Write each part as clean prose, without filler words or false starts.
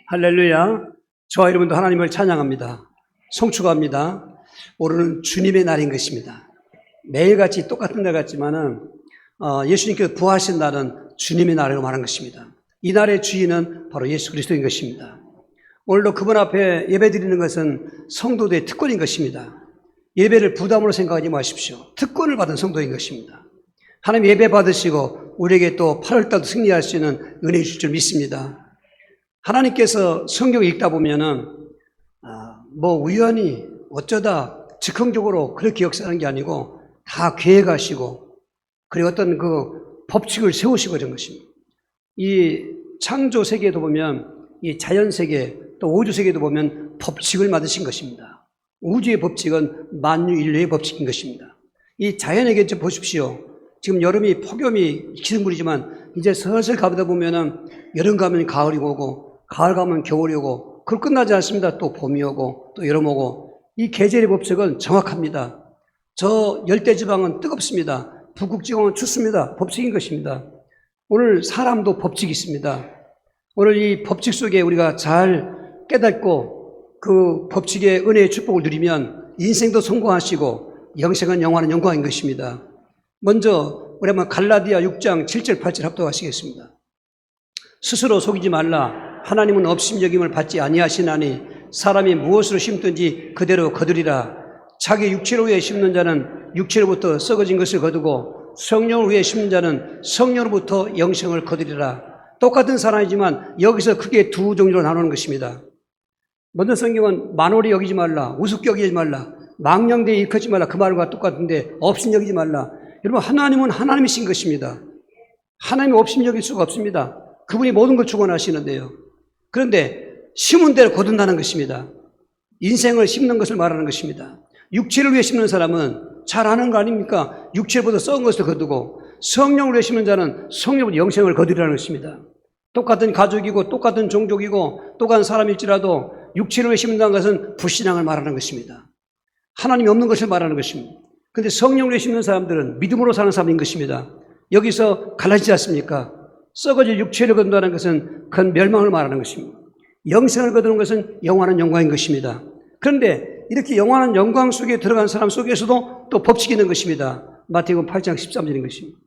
할렐루야. 저와 여러분도 하나님을 찬양합니다. 송축합니다. 오늘은 주님의 날인 것입니다. 매일같이 똑같은 날 같지만은 예수님께서 부활하신 날은 주님의 날이라고 말한 것입니다. 이 날의 주인은 바로 예수 그리스도인 것입니다. 오늘도 그분 앞에 예배드리는 것은 성도들의 특권인 것입니다. 예배를 부담으로 생각하지 마십시오. 특권을 받은 성도인 것입니다. 하나님 예배 받으시고 우리에게 또 8월달도 승리할 수 있는 은혜 주실 줄 믿습니다. 하나님께서 성경을 읽다 보면은 우연히 어쩌다 즉흥적으로 그렇게 역사하는 게 아니고 다 계획하시고 그리고 어떤 그 법칙을 세우시고 그런 것입니다. 이 창조 세계에도 보면 이 자연 세계 또 우주 세계도 보면 법칙을 만드신 것입니다. 우주의 법칙은 만유인류의 법칙인 것입니다. 이 자연에게 좀 보십시오. 지금 여름이 폭염이 기승부리지만 이제 슬슬 가보다 보면은 여름 가면 가을이 오고 가을 가면 겨울이 오고 그걸 끝나지 않습니다. 또 봄이 오고 또 여름 오고 이 계절의 법칙은 정확합니다. 저 열대지방은 뜨겁습니다. 북극지방은 춥습니다. 법칙인 것입니다. 오늘 사람도 법칙이 있습니다. 오늘 이 법칙 속에 우리가 잘 깨닫고 그 법칙의 은혜의 축복을 누리면 인생도 성공하시고 영생은 영원한 영광인 것입니다. 먼저 우리 한번 갈라디아 6장 7절 8절 합독하시겠습니다. 스스로 속이지 말라. 하나님은 업심여김을 받지 아니하시나니 사람이 무엇으로 심든지 그대로 거두리라. 자기 육체를 위해 심는 자는 육체로부터 썩어진 것을 거두고 성령을 위해 심는 자는 성령으로부터 영생을 거두리라. 똑같은 사람이지만 여기서 크게 두 종류로 나누는 것입니다. 먼저 성경은 만홀히 여기지 말라, 우습게 여기지 말라, 망령되이 일컫지 말라 그 말과 똑같은데 업심 여기지 말라. 여러분 하나님은 하나님이신 것입니다. 하나님이 업심 여길 수가 없습니다. 그분이 모든 걸 주관하시는데요. 그런데 심은 대로 거둔다는 것입니다. 인생을 심는 것을 말하는 것입니다. 육체를 위해 심는 사람은 잘 아는 거 아닙니까? 육체보다 썩은 것을 거두고 성령을 위해 심는 자는 성령으로 영생을 거두리라는 것입니다. 똑같은 가족이고 똑같은 종족이고 똑같은 사람일지라도 육체를 위해 심는다는 것은 불신앙을 말하는 것입니다. 하나님이 없는 것을 말하는 것입니다. 그런데 성령을 위해 심는 사람들은 믿음으로 사는 사람인 것입니다. 여기서 갈라지지 않습니까? 썩어질 육체를 거둔다는 것은 큰 멸망을 말하는 것입니다. 영생을 거두는 것은 영원한 영광인 것입니다. 그런데 이렇게 영원한 영광 속에 들어간 사람 속에서도 또 법칙이 있는 것입니다. 마태복음 8장 13절인 것입니다.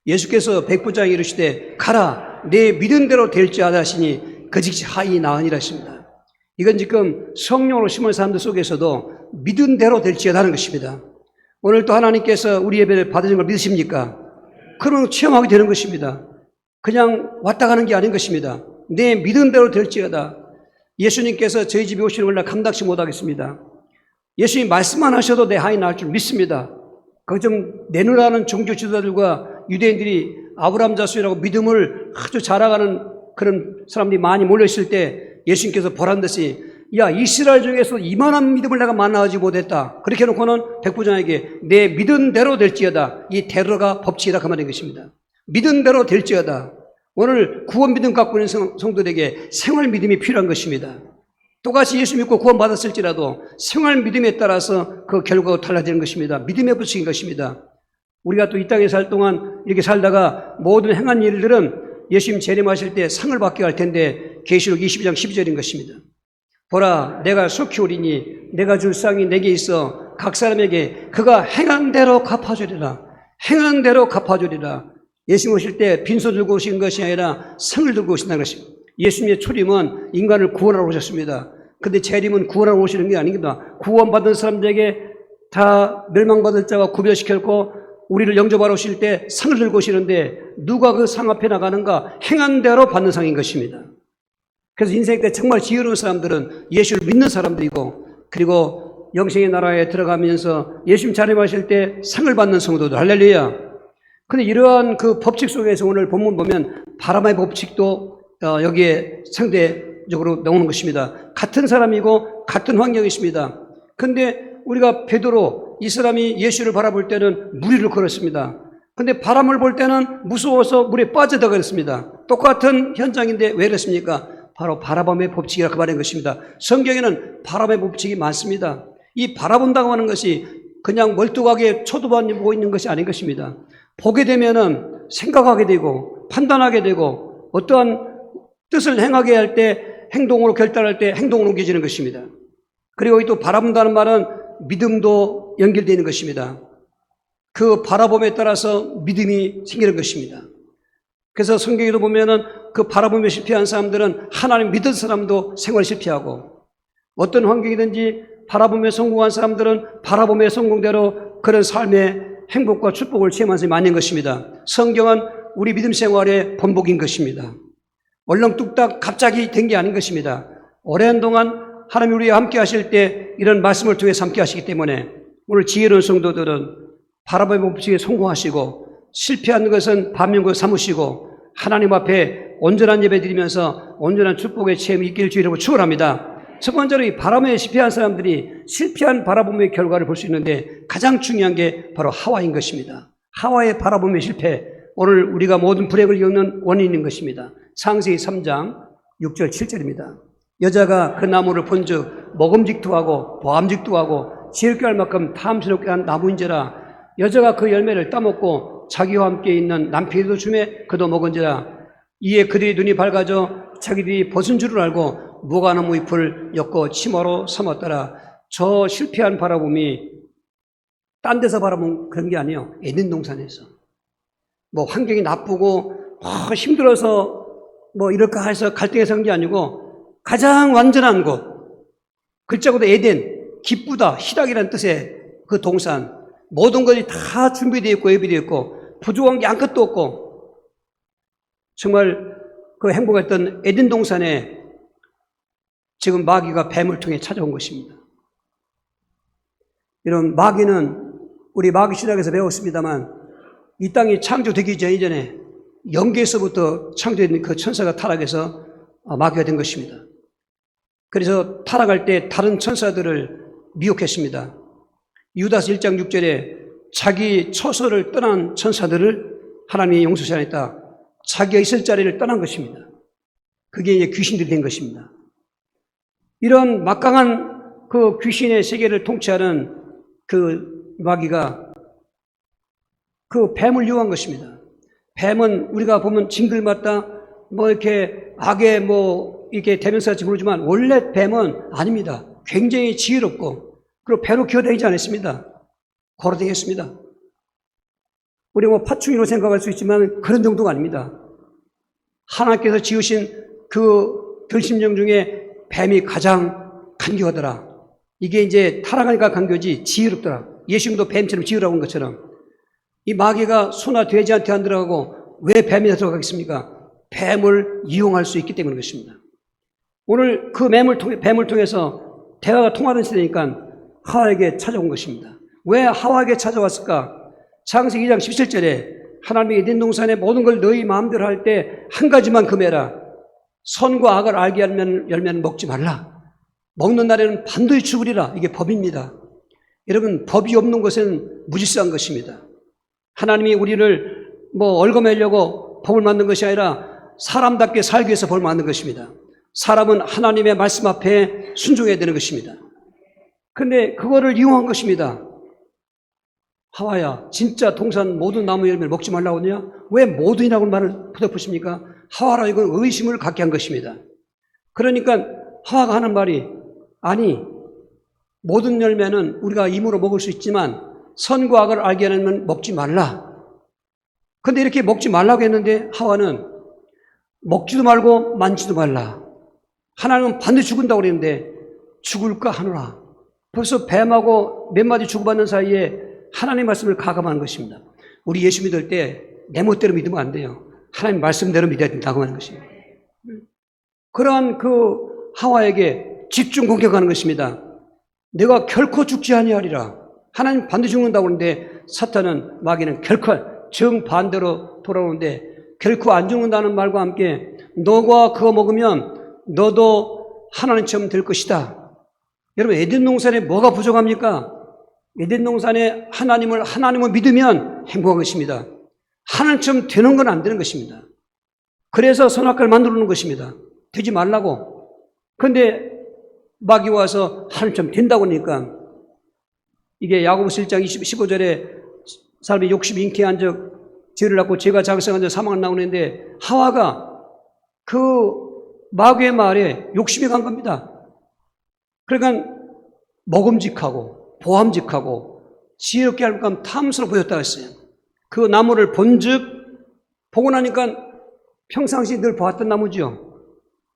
예수께서 백부장에게 이르시되 가라 내 믿은 대로 될지어다 하시니 그 즉시 하이 나으니라 하십니다. 이건 지금 성령으로 심은 사람들 속에서도 믿은 대로 될지어다 하는 것입니다. 오늘 또 하나님께서 우리 예배를 받으신 걸 믿으십니까? 그러면 체험하게 되는 것입니다. 그냥 왔다 가는 게 아닌 것입니다. 내 믿은 대로 될지어다. 예수님께서 저희 집에 오시는 걸 감당치 못하겠습니다. 예수님 말씀만 하셔도 내 하이 나을 줄 믿습니다. 그 좀 내놓으라는 종교 지도자들과 유대인들이 아브라함 자손이라고 믿음을 아주 자랑하는 그런 사람들이 많이 몰려있을 때 예수님께서 보란듯이 야 이스라엘 중에서 이만한 믿음을 내가 만나지 못했다. 그렇게 해놓고는 백부장에게 내 믿은 대로 될지어다. 이 대로가 법칙이다 그 말인 것입니다. 믿은 대로 될지어다. 오늘 구원 믿음 갖고 있는 성도들에게 생활 믿음이 필요한 것입니다. 똑같이 예수 믿고 구원 받았을지라도 생활 믿음에 따라서 그 결과가 달라지는 것입니다. 믿음의 법칙인 것입니다. 우리가 또 이 땅에 살 동안 이렇게 살다가 모든 행한 일들은 예수님 재림하실 때 상을 받게 할 텐데 계시록 22장 12절인 것입니다. 보라 내가 속히 오리니 내가 줄 상이 내게 있어 각 사람에게 그가 행한 대로 갚아주리라. 행한 대로 갚아주리라. 예수님 오실 때 빈소 들고 오신 것이 아니라 상을 들고 오신다는 것입니다. 예수님의 초림은 인간을 구원하러 오셨습니다. 그런데 재림은 구원하러 오시는 게 아닙니다. 구원받은 사람들에게 다 멸망받을 자와 구별시켰고 우리를 영접하러 오실 때 상을 들고 오시는데 누가 그 상 앞에 나가는가? 행한 대로 받는 상인 것입니다. 그래서 인생 때 정말 지혜로운 사람들은 예수를 믿는 사람들이고 그리고 영생의 나라에 들어가면서 예수님 자림하실 때 상을 받는 성도들 할렐루야. 그런데 이러한 그 법칙 속에서 오늘 본문 보면 바람의 법칙도 여기에 상대적으로 나오는 것입니다. 같은 사람이고 같은 환경이 있습니다. 그런데 우리가 베드로 이 사람이 예수를 바라볼 때는 물 위를 걸었습니다. 그런데 바람을 볼 때는 무서워서 물에 빠져들어갔습니다. 똑같은 현장인데 왜 그랬습니까? 바로 바라봄의 법칙이라고 말하는 것입니다. 성경에는 바람의 법칙이 많습니다. 이 바라본다고 하는 것이 그냥 멀뚱하게 쳐다보고 있는 것이 아닌 것입니다. 보게 되면은 생각하게 되고 판단하게 되고 어떠한 뜻을 행하게 할 때 행동으로 결단할 때 행동으로 옮겨지는 것입니다. 그리고 또 바라본다는 말은 믿음도 연결되어 있는 것입니다. 그 바라봄에 따라서 믿음이 생기는 것입니다. 그래서 성경에도 보면은 그 바라봄에 실패한 사람들은 하나님 믿은 사람도 생활에 실패하고, 어떤 환경이든지 바라봄에 성공한 사람들은 바라봄의 성공대로 그런 삶의 행복과 축복을 체험한 사람이 많은 것입니다. 성경은 우리 믿음 생활의 본보기인 것입니다. 얼렁뚱땅 갑자기 된 게 아닌 것입니다. 오랜 동안 하나님이 우리와 함께 하실 때 이런 말씀을 통해서 함께 하시기 때문에 오늘 지혜로운 성도들은 바라봄의 법칙에 성공하시고, 실패한 것은 반면교 삼으시고 하나님 앞에 온전한 예배 드리면서 온전한 축복의 체험이 있기를 주의 이름으로 축원합니다. 첫 번째로 이 바람에 실패한 사람들이 실패한 바라봄의 결과를 볼 수 있는데 가장 중요한 게 바로 하와인 것입니다. 하와의 바라봄의 실패, 오늘 우리가 모든 불행을 겪는 원인인 것입니다. 창세기 3장 6절 7절입니다. 여자가 그 나무를 본즉 먹음직도 하고 보암직도 하고 지혜롭게 할 만큼 탐스럽게 한 나무인지라. 여자가 그 열매를 따먹고 자기와 함께 있는 남편에도 주매 그도 먹은지라. 이에 그들의 눈이 밝아져 자기들이 벗은 줄을 알고 무화과나무 잎을 엮어 치마로 삼았더라. 저 실패한 바라봄이 딴 데서 바라본 그런 게 아니에요. 에덴 동산에서. 뭐 환경이 나쁘고 힘들어서 뭐 이럴까 해서 갈등해서 한 게 아니고 가장 완전한 곳, 글자고도 에덴, 기쁘다, 희락이라는 뜻의 그 동산, 모든 것이 다 준비되어 있고 예비되어 있고 부족한 게 아무것도 없고 정말 그 행복했던 에덴 동산에 지금 마귀가 뱀을 통해 찾아온 것입니다. 이런 마귀는 우리 마귀 신학에서 배웠습니다만 이 땅이 창조되기 전에 영계에서부터 창조된 그 천사가 타락해서 마귀가 된 것입니다. 그래서 타락할 때 다른 천사들을 미혹했습니다. 유다서 1장 6절에 자기 처소를 떠난 천사들을 하나님이 용서치 않았다. 자기가 있을 자리를 떠난 것입니다. 그게 이제 귀신들이 된 것입니다. 이런 막강한 그 귀신의 세계를 통치하는 그 마귀가 그 뱀을 이용한 것입니다. 뱀은 우리가 보면 징글맞다 뭐 이렇게 악의 뭐 이렇게 대명사같이 부르지만 원래 뱀은 아닙니다. 굉장히 지혜롭고 그리고 배로 기어다니지 않았습니다. 걸어다녔습니다. 우리 뭐 파충류로 생각할 수 있지만 그런 정도가 아닙니다. 하나님께서 지으신 그 들심령 중에 뱀이 가장 간교하더라. 이게 이제 타락하니까 간교지 지혜롭더라. 예수님도 뱀처럼 지으라고 한 것처럼 이 마귀가 소나 돼지한테 안 들어가고 왜 뱀이 들어가겠습니까? 뱀을 이용할 수 있기 때문인 것입니다. 오늘 그 뱀을 통해서 대화가 통하는 시대니까 하와에게 찾아온 것입니다. 왜 하와에게 찾아왔을까? 창세기 2장 17절에 하나님이 에덴 동산의 모든 걸 너희 마음대로 할 때 한 가지만 금해라. 선과 악을 알게 하면 열매는 먹지 말라. 먹는 날에는 반드시 죽으리라. 이게 법입니다. 여러분, 법이 없는 것은 무질서한 것입니다. 하나님이 우리를 뭐 얽어매려고 법을 만든 것이 아니라 사람답게 살기 위해서 법을 만든 것입니다. 사람은 하나님의 말씀 앞에 순종해야 되는 것입니다. 그런데 그거를 이용한 것입니다. 하와야, 진짜 동산 모든 나무 열매를 먹지 말라고 하냐? 왜 모든이라고 말을 붙여붙입니까? 하와라, 이건 의심을 갖게 한 것입니다. 그러니까 하와가 하는 말이, 아니, 모든 열매는 우리가 임으로 먹을 수 있지만 선과 악을 알게 하면 먹지 말라. 그런데 이렇게 먹지 말라고 했는데 하와는 먹지도 말고 만지도 말라. 하나님은 반드시 죽은다고 그랬는데 죽을까 하노라. 벌써 뱀하고 몇 마디 주고받는 사이에 하나님의 말씀을 가감하는 것입니다. 우리 예수 믿을 때 내 멋대로 믿으면 안 돼요. 하나님 말씀대로 믿어야 된다고 하는 것입니다. 그러한 그 하와에게 집중 공격하는 것입니다. 내가 결코 죽지 아니하리라. 하나님 반드시 죽는다고 하는데 사탄은 마귀는 결코 정반대로 돌아오는데 결코 안 죽는다는 말과 함께 너가 그거 먹으면 너도 하나님처럼 될 것이다. 여러분, 에덴 동산에 뭐가 부족합니까? 에덴 동산에 하나님을 믿으면 행복한 것입니다. 하나님처럼 되는 건 안 되는 것입니다. 그래서 선악과를 만들어 놓은 것입니다. 되지 말라고. 그런데 마귀 와서 하나님처럼 된다고 하니까 이게 야고보서 1장 15절에 사람이 욕심이 잉태한 적 죄를 낳고 죄가 장성한 적 사망을 나오는데 하와가 그 마귀의 말에 욕심이 간 겁니다. 그러니까 먹음직하고 보암직하고 지혜롭게 할까 탐스러워 보였다고 했어요. 그 나무를 본즉 보고 나니까 평상시 늘 보았던 나무지요.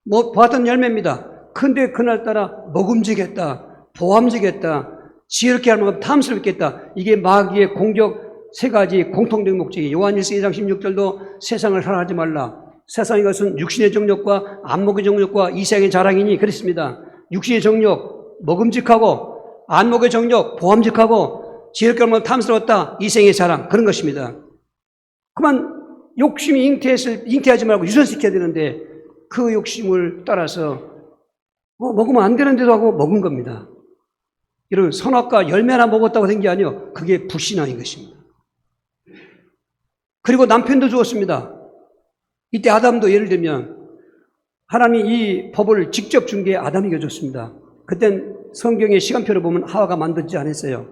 보았던 열매입니다. 근데 그날따라 먹음직했다, 보암직했다, 지혜롭게 할 만큼 탐스럽겠다. 이게 마귀의 공격 세 가지 공통된 목적이 요한일서 2장 16절도 세상을 사랑하지 말라. 세상의 것은 육신의 정욕과 안목의 정욕과 이생의 자랑이니 그랬습니다. 육신의 정욕, 먹음직하고 안목의 정욕, 보암직하고 지혜롭게 할 만큼 탐스러웠다. 이생의 자랑 그런 것입니다. 그만 욕심이 잉태하지 말고 유전시켜야 되는데 그 욕심을 따라서 먹으면 안 되는데도 하고 먹은 겁니다. 이런 선악과 열매나 먹었다고 된 게 아니요. 그게 불신앙인 것입니다. 그리고 남편도 주었습니다. 이때 아담도 예를 들면 하나님이 이 법을 직접 준 게 아담에게 줬습니다. 그땐 성경의 시간표를 보면 하와가 만들지 않았어요.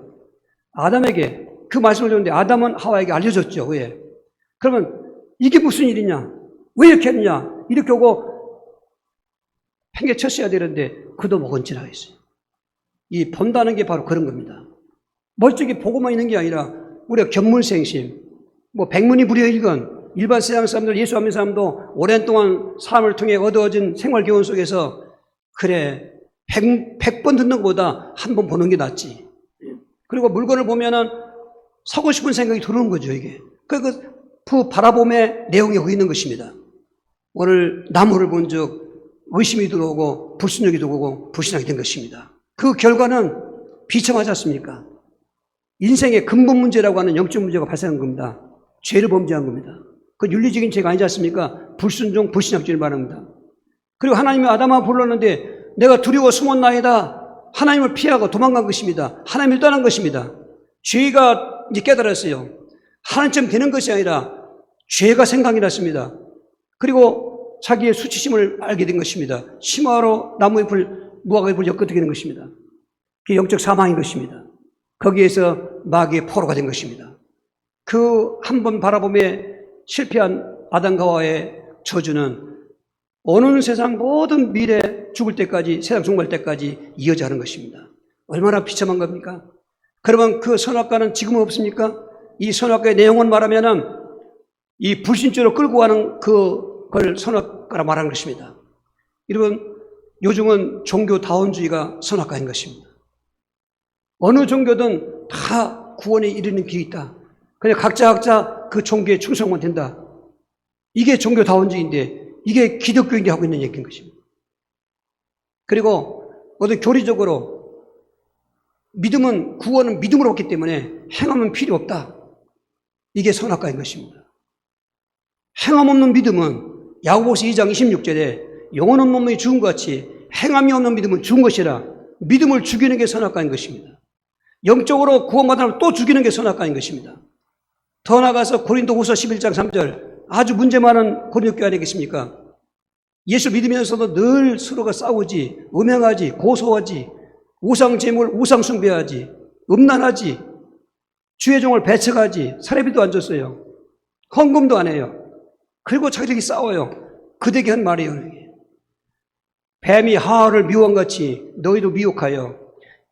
아담에게 그 말씀을 줬는데 아담은 하와에게 알려줬죠. 왜? 그러면 이게 무슨 일이냐? 왜 이렇게 했느냐? 이렇게 오고 팽개쳤어야 되는데 그도 먹은지라 했어요. 이 본다는 게 바로 그런 겁니다. 멀쩡히 보고만 있는 게 아니라 우리가 견문생심, 백문이 불여일견, 일반 세상 사람들, 예수 믿는 사람도 오랜 동안 삶을 통해 얻어진 생활 교훈 속에서 그래 100번 듣는 것보다 한 번 보는 게 낫지. 그리고 물건을 보면은 사고 싶은 생각이 들어오는 거죠, 이게. 그 바라봄의 내용이 거기 있는 것입니다. 오늘 나무를 본 적 의심이 들어오고 불순종이 들어오고 불신하게 된 것입니다. 그 결과는 비참하지 않습니까? 인생의 근본 문제라고 하는 영적 문제가 발생한 겁니다. 죄를 범죄한 겁니다. 그 윤리적인 죄가 아니지 않습니까? 불순종, 불신약죄를 말합니다. 그리고 하나님이 아담아 불렀는데 내가 두려워 숨었나이다. 하나님을 피하고 도망간 것입니다. 하나님을 떠난 것입니다. 죄가 이제 깨달았어요. 하나님처럼 되는 것이 아니라 죄가 생각이 났습니다. 그리고 자기의 수치심을 알게 된 것입니다. 심화로 무화과의 불 엮어지게 된 것입니다. 그게 영적 사망인 것입니다. 거기에서 마귀의 포로가 된 것입니다. 그 한 번 바라봄에 실패한 아담과 하와의 저주는 오는 세상 모든 미래 죽을 때까지, 세상 종말 때까지 이어져 하는 것입니다. 얼마나 비참한 겁니까? 그러면 그 선악과는 지금은 없습니까? 이 선악과의 내용을 말하면은 이 불신죄로 끌고 가는 그걸 선악과라 말하는 것입니다. 여러분, 요즘은 종교다원주의가 선악과인 것입니다. 어느 종교든 다 구원에 이르는 길이 있다. 그냥 각자 그 종교에 충성만 된다. 이게 종교다원주의인데 이게 기독교인이 하고 있는 얘기인 것입니다. 그리고 어떤 교리적으로 구원은 믿음으로 얻기 때문에 행함은 필요 없다. 이게 선악과인 것입니다. 행함 없는 믿음은 야고보서 2장 26절에 영혼 없는 몸이 죽은 것 같이 행함이 없는 믿음은 죽은 것이라 믿음을 죽이는 게 선악과인 것입니다. 영적으로 구원받으면 또 죽이는 게 선악과인 것입니다. 더 나아가서 고린도후서 11장 3절 아주 문제 많은 고린도 교회 아니겠습니까? 예수 믿으면서도 늘 서로가 싸우지, 음행하지, 고소하지, 우상 제물, 우상 숭배하지, 음란하지, 주의 종을 배척하지, 사례비도 안 줬어요. 헌금도 안 해요. 그리고 자기들이 싸워요. 그들에게 한 말이에요. 뱀이 하와를 미워한 같이 너희도 미혹하여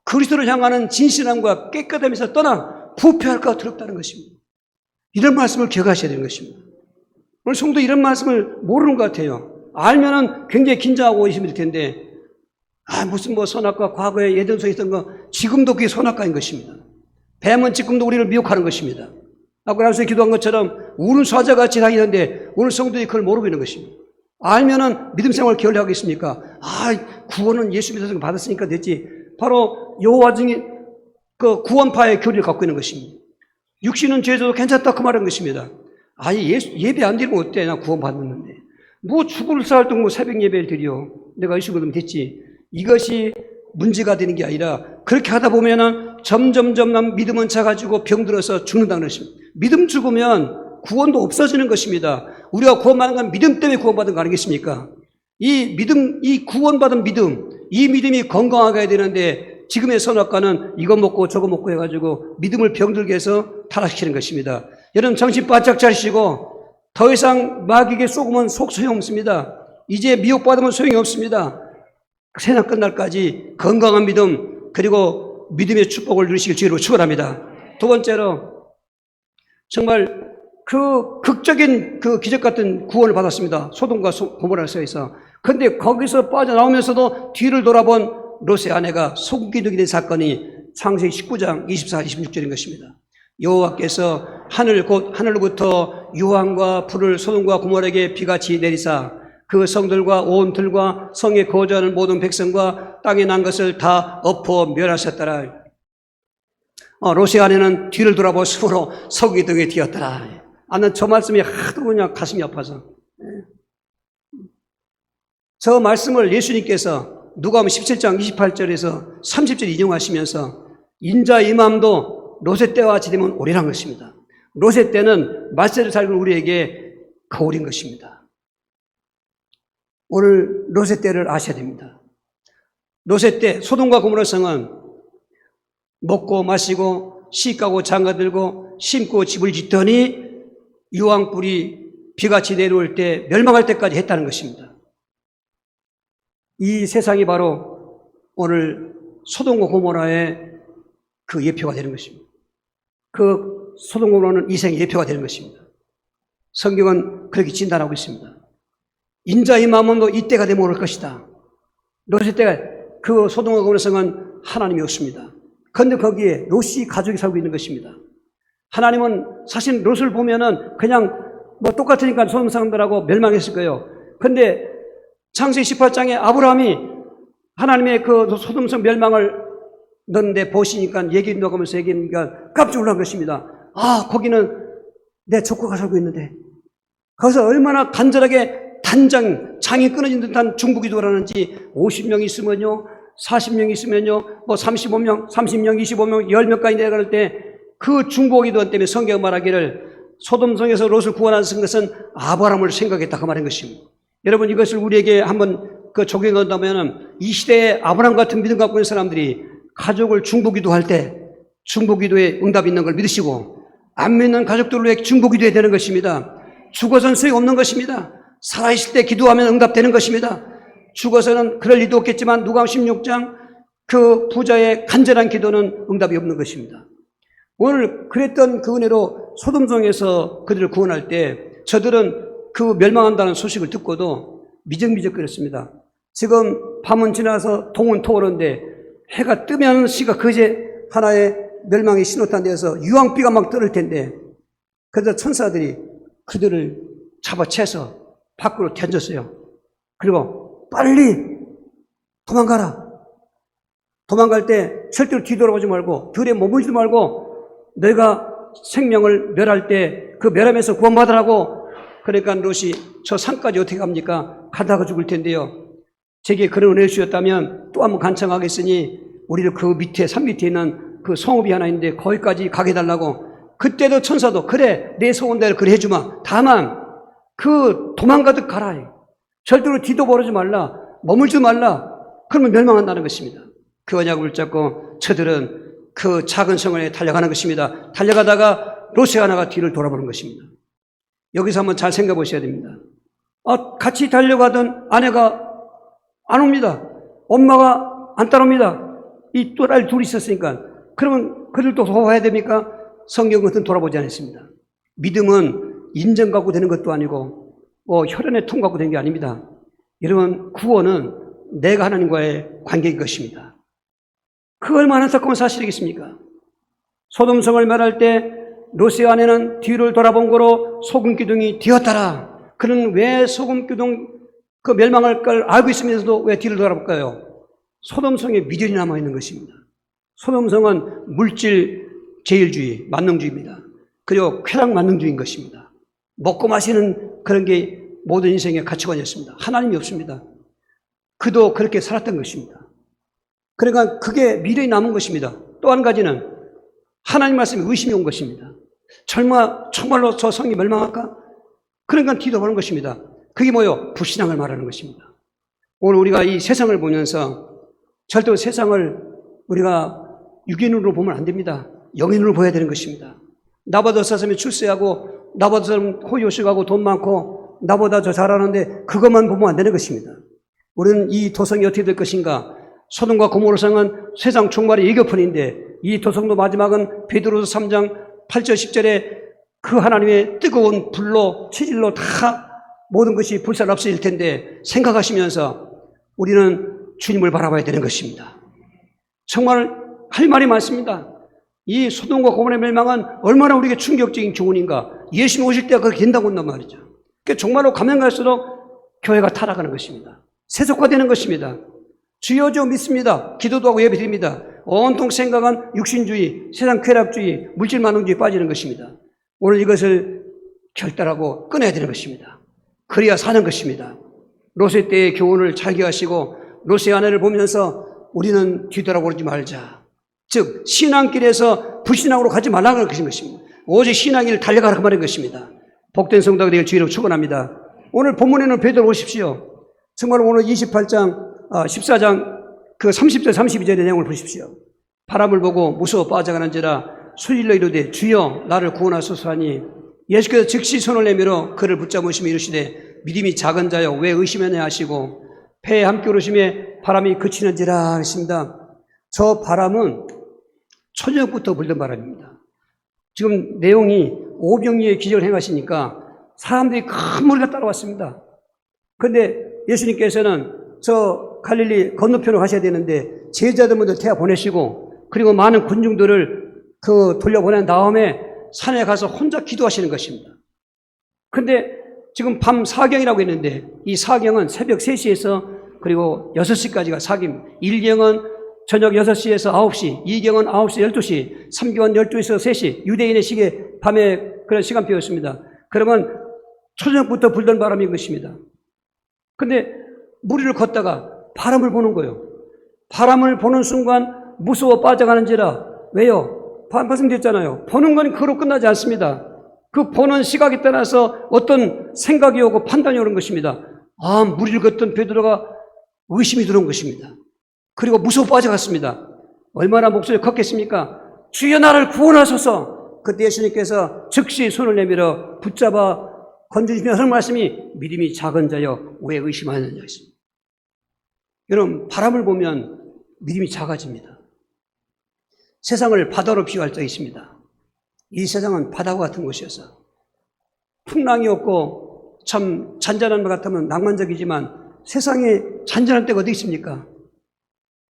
그리스도를 향하는 진실함과 깨끗함에서 떠나 부패할까 두렵다는 것입니다. 이런 말씀을 기억하셔야 되는 것입니다. 오늘 성도 이런 말씀을 모르는 것 같아요. 알면은 굉장히 긴장하고 있으면 될 텐데, 무슨 선악과 과거에 예전에 있던 거, 지금도 그게 선악과인 것입니다. 뱀은 지금도 우리를 미혹하는 것입니다. 아까 나서 기도한 것처럼 우는 사자같이 다니는데 오늘 성도들이 그걸 모르고 있는 것입니다. 알면은 믿음 생활을 게을리 하겠습니까? 구원은 예수 믿어서 받았으니까 됐지. 바로 여호와 중에 그 구원파의 교리를 갖고 있는 것입니다. 육신은 죄져도 괜찮다 그 말인 것입니다. 예배 안 드리면 어때? 나 구원 받았는데. 죽을 살도 새벽 예배를 드려. 내가 예수 믿으면 됐지. 이것이 문제가 되는 게 아니라 그렇게 하다 보면은 점점 믿음은 작아지고 병들어서 죽는다는 것입니다. 믿음 죽으면 구원도 없어지는 것입니다. 우리가 구원받은 건 믿음 때문에 구원받은 거 아니겠습니까? 이 믿음, 이 구원받은 믿음, 이 믿음이 건강하게 해야 되는데 지금의 선악과는 이거 먹고 저거 먹고 해가지고 믿음을 병들게 해서 타락시키는 것입니다. 여러분 정신 바짝 차리시고 더 이상 마귀에게 속으면 속 소용없습니다. 이제 미혹받으면 소용이 없습니다. 세상 끝날까지 건강한 믿음, 그리고 믿음의 축복을 누리시길 주의로 축원합니다. 두 번째로, 정말 그 극적인 그 기적 같은 구원을 받았습니다. 소돔과 고모라에서. 그런데 거기서 빠져나오면서도 뒤를 돌아본 롯의 아내가 소금기둥이 된 사건이 창세기 19장 24, 26절인 것입니다. 여호와께서 하늘로부터 유황과 불을 소돔과 고모라에게 비같이 내리사 그 성들과 온 들과 성에 거주하는 모든 백성과 땅에 난 것을 다 엎어 멸하셨더라. 롯의 아내는 뒤를 돌아보므로 소금기둥에 뒤었더라. 나는 저 말씀이 하도 그냥 가슴이 아파서. 저 말씀을 예수님께서 누가복음 17장 28절에서 30절 인용하시면서 인자의 임함도 롯의 때와 같이 되면 오리란 것입니다. 롯의 때는 말세를 살고 우리에게 거울인 것입니다. 오늘 롯의 때를 아셔야 됩니다. 롯의 때 소돔과 고모라 성은 먹고 마시고 시가고 장가들고 심고 집을 짓더니 유황불이 비같이 내려올 때 멸망할 때까지 했다는 것입니다. 이 세상이 바로 오늘 소돔과 고모라의 그 예표가 되는 것입니다. 그 소돔과 고모라는 이생의 예표가 되는 것입니다. 성경은 그렇게 진단하고 있습니다. 인자의 마음도 이때가 되면 올 것이다. 롯의 때가 그 소돔과 고모라 성은 하나님이 없습니다. 그런데 거기에 롯이 가족이 살고 있는 것입니다. 하나님은 사실 롯을 보면은 그냥 뭐 똑같으니까 소돔 사람들하고 멸망했을 거예요. 그런데 창세기 18장에 아브라함이 하나님의 그 소돔성 멸망을 넣는데 보시니까 얘기 녹으면서 얘기하니까 깜짝 놀란 것입니다. 거기는 내 조카가 살고 있는데 거기서 얼마나 간절하게 장이 끊어진 듯한 중보기도를 하는지 50명 있으면요, 40명 있으면요, 뭐 35명, 30명, 25명, 10명까지 내려갈 때 그 중보기도 때문에 성경 말하기를 소돔성에서 롯을 구원한 것은 아브라함을 생각했다 그 말인 것입니다. 여러분 이것을 우리에게 한번 적용한다면 이 시대에 아브라함 같은 믿음 갖고 있는 사람들이 가족을 중보기도할 때 중보기도에 응답이 있는 걸 믿으시고 안 믿는 가족들을 위해 중보기도해야 되는 것입니다. 죽어서는 소용없는 것입니다. 살아있을 때 기도하면 응답되는 것입니다. 죽어서는 그럴 리도 없겠지만 누가복음 16장 그 부자의 간절한 기도는 응답이 없는 것입니다. 오늘 그랬던 그 은혜로 소돔성에서 그들을 구원할 때 저들은 그 멸망한다는 소식을 듣고도 미적미적거렸습니다. 지금 밤은 지나서 동은 터오르는데 해가 뜨면 시가 그제 하나의 멸망의 신호탄 데서 유황비가 막 떨을 텐데 그래서 천사들이 그들을 잡아채서 밖으로 던졌어요. 그리고 빨리 도망가라. 도망갈 때 절대로 뒤돌아보지 말고 들에 머물지도 말고 너희가 생명을 멸할 때 그 멸함에서 구원받으라고. 그러니까 롯이 저 산까지 어떻게 갑니까? 가다가 죽을 텐데요. 제게 그런 은혜를 주셨다면 또 한번 간청하겠으니 우리를 그 밑에 산 밑에 있는 그 성읍이 하나 있는데 거기까지 가게 해달라고. 그때도 천사도 그래 내 소원대로 그래 해주마. 다만 그 도망가듯 가라. 절대로 뒤도 보르지 말라. 머물지 말라. 그러면 멸망한다는 것입니다. 그 언약을 붙잡고 저들은 그 작은 성을 달려가는 것입니다. 달려가다가 롯의 하나가 뒤를 돌아보는 것입니다. 여기서 한번 잘 생각해 보셔야 됩니다. 같이 달려가던 아내가 안 옵니다. 엄마가 안 따라옵니다. 이 또랄 둘이 있었으니까. 그러면 그들도 도와야 됩니까? 성경은 그것은 돌아보지 않았습니다. 믿음은 인정 갖고 되는 것도 아니고 혈연의 통 갖고 되는 게 아닙니다. 여러분 구원은 내가 하나님과의 관계인 것입니다. 그 얼마나 안타까운 사실이겠습니까? 소돔성을 멸할 때 롯의 아내는 뒤를 돌아본 거로 소금기둥이 뒤었더라. 그는 왜 소금기둥 그 멸망할 걸 알고 있으면서도 왜 뒤를 돌아볼까요? 소돔성에 미련이 남아있는 것입니다. 소돔성은 물질 제일주의, 만능주의입니다. 그리고 쾌락 만능주의인 것입니다. 먹고 마시는 그런 게 모든 인생의 가치관이었습니다. 하나님이 없습니다. 그도 그렇게 살았던 것입니다. 그러니까 그게 미련이 남은 것입니다. 또 한 가지는 하나님 말씀에 의심이 온 것입니다. 정말로 저 성이 멸망할까? 그러니까 뒤돌아보는 것입니다. 그게 뭐예요? 불신앙을 말하는 것입니다. 오늘 우리가 이 세상을 보면서 절대로 세상을 우리가 육인으로 보면 안 됩니다. 영인으로 보여야 되는 것입니다. 나보다 사람이 출세하고 나보다 사람 호의호식하고 돈 많고 나보다 저 잘하는데 그것만 보면 안 되는 것입니다. 우리는 이 도성이 어떻게 될 것인가? 소돔과 고모라 성은 세상 종말의 예고편인데 이 도성도 마지막은 베드로서 3장 8절 10절에 그 하나님의 뜨거운 불로 체질로 다 모든 것이 불살 없어질 텐데 생각하시면서 우리는 주님을 바라봐야 되는 것입니다. 정말 할 말이 많습니다. 이 소돔과 고모라의 멸망은 얼마나 우리에게 충격적인 교훈인가. 예수님 오실 때가 그렇게 된다고 한단 말이죠. 그러니까 정말로 가면 갈수록 교회가 타락하는 것입니다. 세속화되는 것입니다. 주여 저 믿습니다. 기도도 하고 예배드립니다. 온통 생각은 육신주의, 세상 쾌락주의, 물질만능주의에 빠지는 것입니다. 오늘 이것을 결단하고 끊어야 되는 것입니다. 그래야 사는 것입니다. 롯의 때의 교훈을 잘 기하시고 롯의 아내를 보면서 우리는 뒤돌아보지 말자. 즉 신앙길에서 불신앙으로 가지 말라는 것입니다. 오직 신앙을 달려가라 그 말인 것입니다. 복된 성도가 되길 주의로 축원합니다. 오늘 본문에는 베드로 오십시오. 정말 오늘 14장 그 30절 32절의 내용을 보십시오. 바람을 보고 무서워 빠져가는지라 소리로 이르되 주여 나를 구원하소서 하니 예수께서 즉시 손을 내밀어 그를 붙잡으시며 이르시되 믿음이 작은 자여 왜 의심하냐 하시고 배에 함께 오르심에 바람이 그치는지라 하십니다. 저 바람은 초저녁부터 불던 바람입니다. 지금 내용이 오병이의 기적을 행하시니까 사람들이 큰 무리가 따라왔습니다. 그런데 예수님께서는 저 갈릴리 건너편으로 가셔야 되는데 제자들 먼저 태워 보내시고 그리고 많은 군중들을 돌려보낸 다음에 산에 가서 혼자 기도하시는 것입니다. 그런데 지금 밤 사경이라고 했는데 이 사경은 새벽 3시에서 그리고 6시까지가 사경, 1경은 저녁 6시에서 9시, 2경은 9시, 12시, 3경은 12시에서 3시, 유대인의 시계 밤에 그런 시간표였습니다. 그러면 초저녁부터 불던 바람인 것입니다. 근데 무리를 걷다가 바람을 보는 거예요. 바람을 보는 순간 무서워 빠져가는지라. 왜요? 말씀드렸잖아요. 보는 건 그로 끝나지 않습니다. 그 보는 시각에 따라서 어떤 생각이 오고 판단이 오는 것입니다. 무리를 걷던 베드로가 의심이 들어온 것입니다. 그리고 무서워 빠져갔습니다. 얼마나 목소리 컸겠습니까? 주여 나를 구원하소서. 그때 예수님께서 즉시 손을 내밀어 붙잡아 건져주시면서 하는 말씀이 믿음이 작은 자여 왜 의심하느냐 했습니다. 여러분 바람을 보면 믿음이 작아집니다. 세상을 바다로 비유할 적이 있습니다. 이 세상은 바다와 같은 곳이어서 풍랑이 없고 참 잔잔한 것 같으면 낭만적이지만 세상에 잔잔할 때가 어디 있습니까?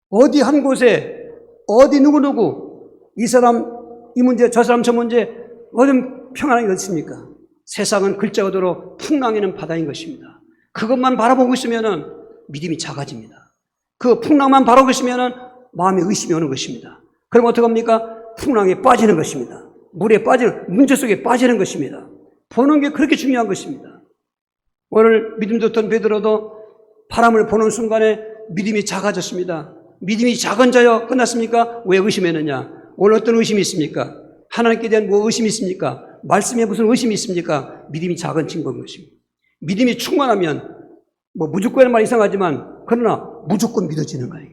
어디 한 곳에 어디 누구누구 이 사람 이 문제 저 사람 저 문제 어디 평안하게 어딨습니까? 세상은 글자 그대로 풍랑이는 바다인 것입니다. 그것만 바라보고 있으면 믿음이 작아집니다. 그 풍랑만 바라보고 있으면 마음에 의심이 오는 것입니다. 그럼 어떡합니까? 풍랑에 빠지는 것입니다. 물에 빠지는, 문제 속에 빠지는 것입니다. 보는 게 그렇게 중요한 것입니다. 오늘 믿음 좋던 베드로도 바람을 보는 순간에 믿음이 작아졌습니다. 믿음이 작은 자여 끝났습니까? 왜 의심했느냐? 오늘 어떤 의심이 있습니까? 하나님께 대한 뭐 의심이 있습니까? 말씀에 무슨 의심이 있습니까? 믿음이 작은 친구인 것입니다. 믿음이 충만하면 뭐 무조건이라는 말 이상하지만 그러나 무조건 믿어지는 거예요.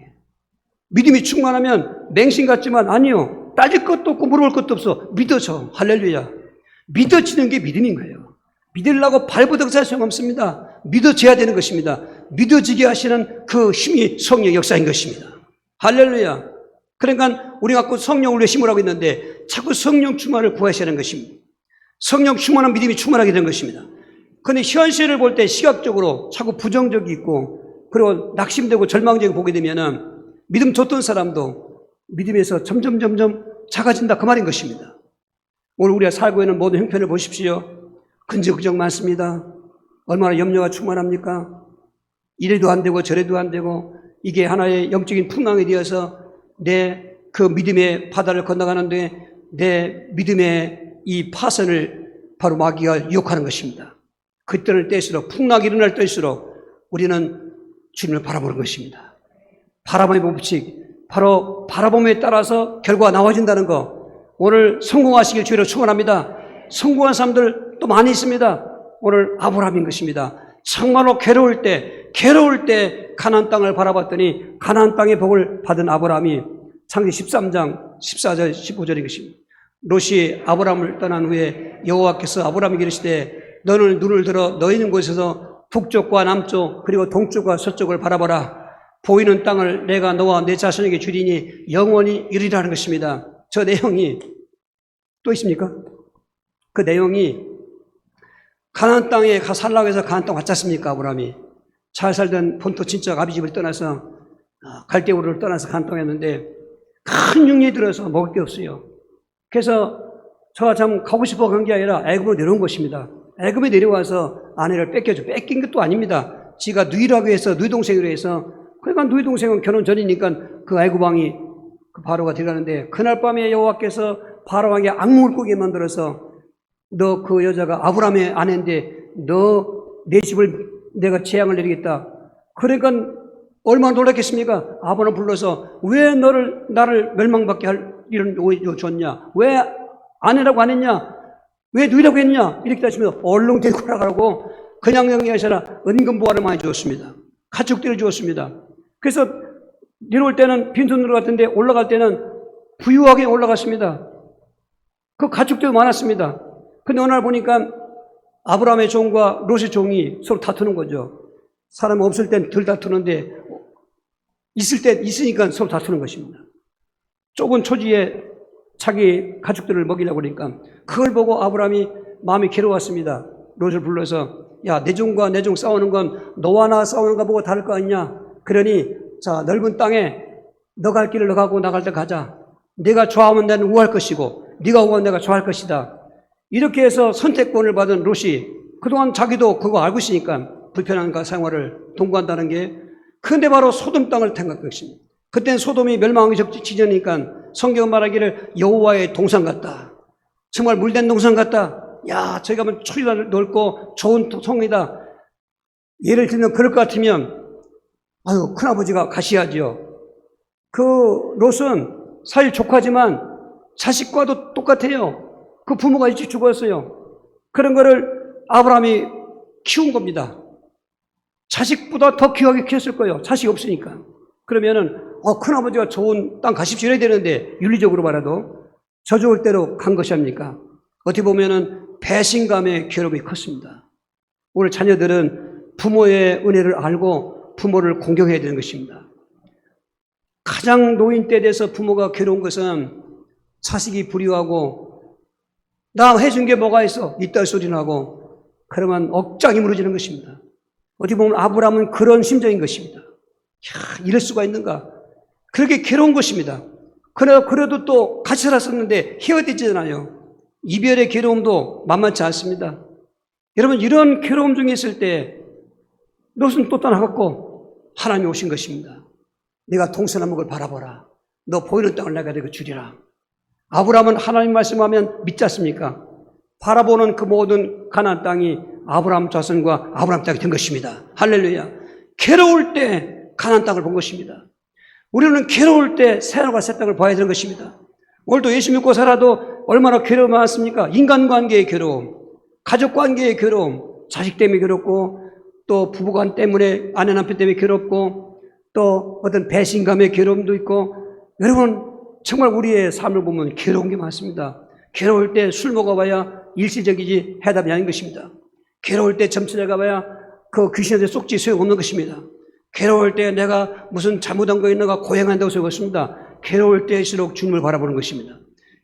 믿음이 충만하면 맹신 같지만 아니요. 따질 것도 없고 물어볼 것도 없어. 믿어져. 할렐루야. 믿어지는 게 믿음인 거예요. 믿으려고 발버둥 소용없습니다. 믿어져야 되는 것입니다. 믿어지게 하시는 그 힘이 성령의 역사인 것입니다. 할렐루야. 그러니까 우리가 자꾸 성령을 위해 심으라고 했는데 자꾸 성령 충만을 구하셔야 하는 것입니다. 성령 충만한 믿음이 충만하게 되는 것입니다. 그런데 현실을 볼 때 시각적으로 자꾸 부정적이 있고 그리고 낙심되고 절망적이고 보게 되면은 믿음 좋던 사람도 믿음에서 점점 작아진다 그 말인 것입니다. 오늘 우리가 살고 있는 모든 형편을 보십시오. 근저근적 많습니다. 얼마나 염려가 충만합니까? 이래도 안 되고 저래도 안 되고 이게 하나의 영적인 풍랑이 되어서 내 그 믿음의 바다를 건너가는데 내 믿음의 이 파선을 바로 마귀가 유혹하는 것입니다. 그때를 때일수록 풍랑이 일어날 때일수록 우리는 주님을 바라보는 것입니다. 바라봄의 법칙, 바로 바라봄에 따라서 결과가 나와진다는 거. 오늘 성공하시길 주의로 축원합니다. 성공한 사람들 또 많이 있습니다. 오늘 아브라함인 것입니다. 정말로 괴로울 때 가나안 땅을 바라봤더니 가나안 땅의 복을 받은 아브라함이 창세기 13장 14절 15절인 것입니다. 롯이 아브라함을 떠난 후에 여호와께서 아브라함에게 이르시되 너는 눈을 들어 너희 있는 곳에서 북쪽과 남쪽 그리고 동쪽과 서쪽을 바라보라. 보이는 땅을 내가 너와 내 자손에게 주리니 영원히 이르리라는 것입니다. 저 내용이 또 있습니까? 그 내용이 가나안 땅에 살라고 해서 가나안 땅 왔지 않습니까? 아브라함이 잘 살던 본토 친척 아비 집을 떠나서 갈대우르를 떠나서 가나안 땅에 했는데 큰 용이 들어서 먹을 게 없어요. 그래서 저가 참 가고 싶어 간 게 아니라 애굽으로 내려온 것입니다. 애굽에 내려와서 아내를 뺏긴 것도 아닙니다. 지가 누이라고 해서 누이 동생으로 해서 그러니까 누이 동생은 결혼 전이니까 그 애굽 왕이 그 바로가 들어가는데 그날 밤에 여호와께서 바로 왕에게 악몽을 꾸게 만들어서 너 그 여자가 아브라함의 아내인데 너 내 집을 내가 재앙을 내리겠다. 그러니까 얼마나 놀랐겠습니까? 아브라함 불러서 왜 나를 멸망받게 할 이런 오해를 줬냐? 왜 아내라고 안 했냐? 왜 누이라고 했냐? 이렇게 따지면서 얼른 데리고 나가라고 그냥 영리하시라 은근보화를 많이 주었습니다. 가축들을 주었습니다. 그래서 내려올 때는 빈손으로 갔던데 올라갈 때는 부유하게 올라갔습니다. 그 가축들도 많았습니다. 근데 어느 날 보니까 아브라함의 종과 롯의 종이 서로 다투는 거죠. 사람 없을 땐 덜 다투는데 있을 때 있으니까 서로 다투는 것입니다. 좁은 초지에 자기 가축들을 먹이려고 그러니까 그걸 보고 아브라함이 마음이 괴로웠습니다. 롯을 불러서 야, 내 종과 내 종 싸우는 건 너와 나 싸우는 거 보고 다를 거 아니냐. 그러니 자, 넓은 땅에 너 갈 길을 너 가고 나 갈 때 가자. 네가 좋아하면 나는 우할 것이고 네가 우하면 내가 좋아할 것이다. 이렇게 해서 선택권을 받은 롯이 그동안 자기도 그거 알고 있으니까 불편한 생활을 동거한다는 게 근데 바로 소돔 땅을 택한 것입니다. 그때는 소돔이 멸망하기 직전이니까 성경은 말하기를 여호와의 동산 같다. 정말 물된 동산 같다. 야, 저기 가면 초리가 넓고 좋은 성이다. 예를 들면 그럴 것 같으면 아유, 큰아버지가 가셔야지요. 그 롯은 사실 조카지만 자식과도 똑같아요. 그 부모가 일찍 죽었어요. 그런 거를 아브라함이 키운 겁니다. 자식보다 더 귀하게 키웠을 거예요. 자식이 없으니까. 그러면은 큰아버지가 좋은 땅 가십시오 이래야 되는데 윤리적으로 말해도 저주올 대로 간 것이 아닙니까? 어떻게 보면은 배신감의 괴롭이 컸습니다. 오늘 자녀들은 부모의 은혜를 알고 부모를 공경해야 되는 것입니다. 가장 노인 때 돼서 부모가 괴로운 것은 자식이 불효하고 나 해준 게 뭐가 있어? 이딴 소리나 하고 그러면 억장이 무너지는 것입니다. 어떻게 보면 아브라함은 그런 심정인 것입니다. 야, 이럴 수가 있는가? 그렇게 괴로운 것입니다. 그래도 또 같이 살았었는데 헤어지잖아요. 이별의 괴로움도 만만치 않습니다. 여러분 이런 괴로움 중에 있을 때 롯은 또 떠나갔고 하나님이 오신 것입니다. 네가 동서남북을 바라보라. 너 보이는 땅을 내가 너에게 주리라. 아브라함은 하나님 말씀하면 믿지 않습니까? 바라보는 그 모든 가나안 땅이 아브라함 자손과 아브라함 땅이 된 것입니다. 할렐루야. 괴로울 때 가나안 땅을 본 것입니다. 우리는 괴로울 때 새하늘과 새 땅을 봐야 되는 것입니다. 오늘도 예수 믿고 살아도 얼마나 괴로움이 많습니까? 인간관계의 괴로움, 가족관계의 괴로움, 자식 때문에 괴롭고 또 부부간 때문에 아내 남편 때문에 괴롭고 또 어떤 배신감의 괴로움도 있고 여러분 정말 우리의 삶을 보면 괴로운 게 많습니다. 괴로울 때 술 먹어봐야 일시적이지 해답이 아닌 것입니다. 괴로울 때 점수를 가봐야 그 귀신한테 쏙지 소용없는 것입니다. 괴로울 때 내가 무슨 잘못한 거 있는가 고행한다고 소용없습니다. 괴로울 때일수록 주님을 바라보는 것입니다.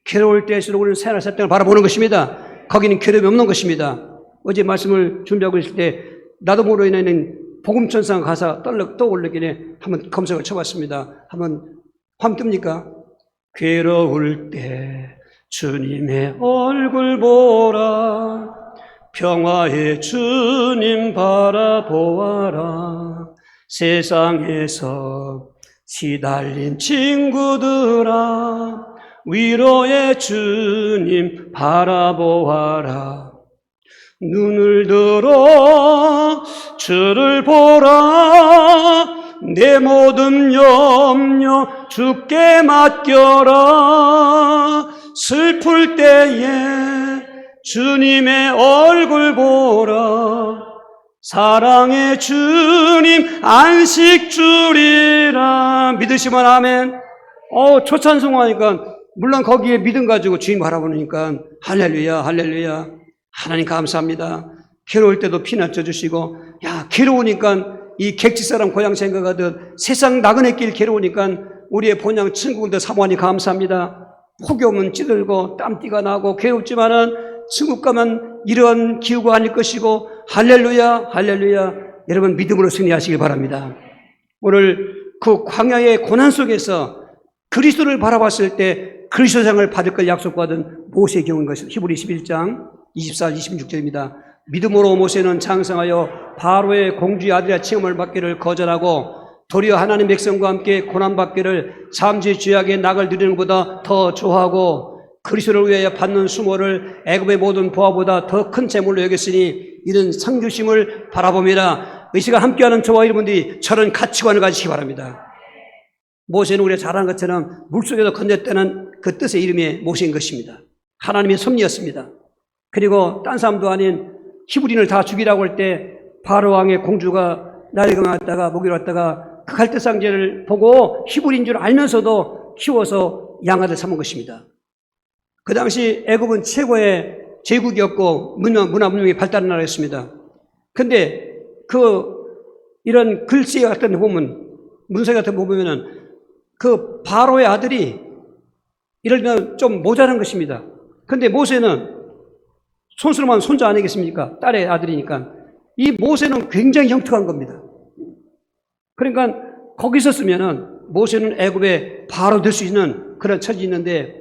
괴로울 때일수록 우리는 새하늘 새 땅을 바라보는 것입니다. 거기는 괴로움이 없는 것입니다. 어제 말씀을 준비하고 있을 때 나도 모르는 인해는 복음천상 가사 떠올르기에 한번 검색을 쳐봤습니다. 한번 화면 뜹니까? 괴로울 때 주님의 얼굴 보라 평화의 주님 바라보아라 세상에서 시달린 친구들아 위로의 주님 바라보아라 눈을 들어 주를 보라 내 모든 염려 주께 맡겨라 슬플 때에 주님의 얼굴 보라 사랑의 주님 안식 주리라 믿으시면 아멘. 초찬송하니까 물론 거기에 믿음 가지고 주님 바라보니까 할렐루야 할렐루야 하나님 감사합니다. 괴로울 때도 피난처 주시고, 야, 괴로우니까 이 객지사람 고향 생각하듯 세상 나그네 길 괴로우니까 우리의 본향 친구들 사모하니 감사합니다. 폭이 오면 찌들고 땀띠가 나고 괴롭지만은 천국 가면 이런 기후가 아닐 것이고, 할렐루야, 할렐루야. 여러분 믿음으로 승리하시길 바랍니다. 오늘 그 광야의 고난 속에서 그리스도를 바라봤을 때 그리스도상을 받을 걸 약속받은 모세의 경우인 것입니다. 히브리 11장 24, 26절입니다. 믿음으로 모세는 장성하여 바로의 공주의 아들이라 칭함을 받기를 거절하고 도리어 하나님 백성과 함께 고난받기를 잠시 죄악의 낙을 누리는 것보다 더 좋아하고 그리스도를 위하여 받는 수모를 애굽의 모든 보화보다 더 큰 재물로 여겼으니 이는 상주심을 바라봅니다. 이 시간 함께하는 저와 여러분들이 저런 가치관을 가지시기 바랍니다. 모세는 우리가 잘 아는 것처럼 물속에서 건졌다는 그 뜻의 이름이 모세인 것입니다. 하나님의 섭리였습니다. 그리고 딴 사람도 아닌 히브리인을 다 죽이라고 할 때 바로 왕의 공주가 나리가 왔다가 목이 왔다가 그 갈대상제를 보고 히브리인 줄 알면서도 키워서 양아들 삼은 것입니다. 그 당시 애굽은 최고의 제국이었고 문화 문명이 발달한 나라였습니다. 근데 이런 글씨 같은 거 보면, 문서 같은 거 보면은 그 바로의 아들이 이러면 좀 모자란 것입니다. 근데 모세는 손수로만 손자 아니겠습니까? 딸의 아들이니까. 이 모세는 굉장히 형통한 겁니다. 그러니까 거기서 쓰면은 모세는 애굽에 바로 될 수 있는 그런 처지 있는데,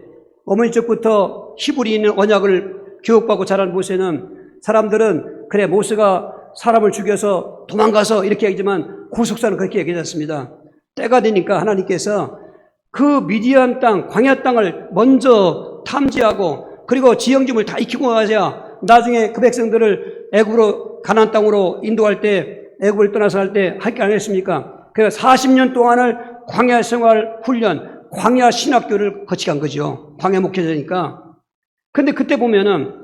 어머니 쪽부터 히브리인 언약을 교육받고 자란 모세는, 사람들은 그래 모세가 사람을 죽여서 도망가서 이렇게 얘기하지만 구속사는 그렇게 얘기하지 않습니다. 때가 되니까 하나님께서 그 미디안 땅, 광야 땅을 먼저 탐지하고 그리고 지형지물 다 익히고 가셔야 나중에 그 백성들을 애굽으로 가나안 땅으로 인도할 때, 애굽을 떠나서 할 때 할 게 아니겠습니까? 그래서 40년 동안을 광야 생활 훈련, 광야 신학교를 거치게 한 거죠. 광야 목회자니까. 근데 그때 보면은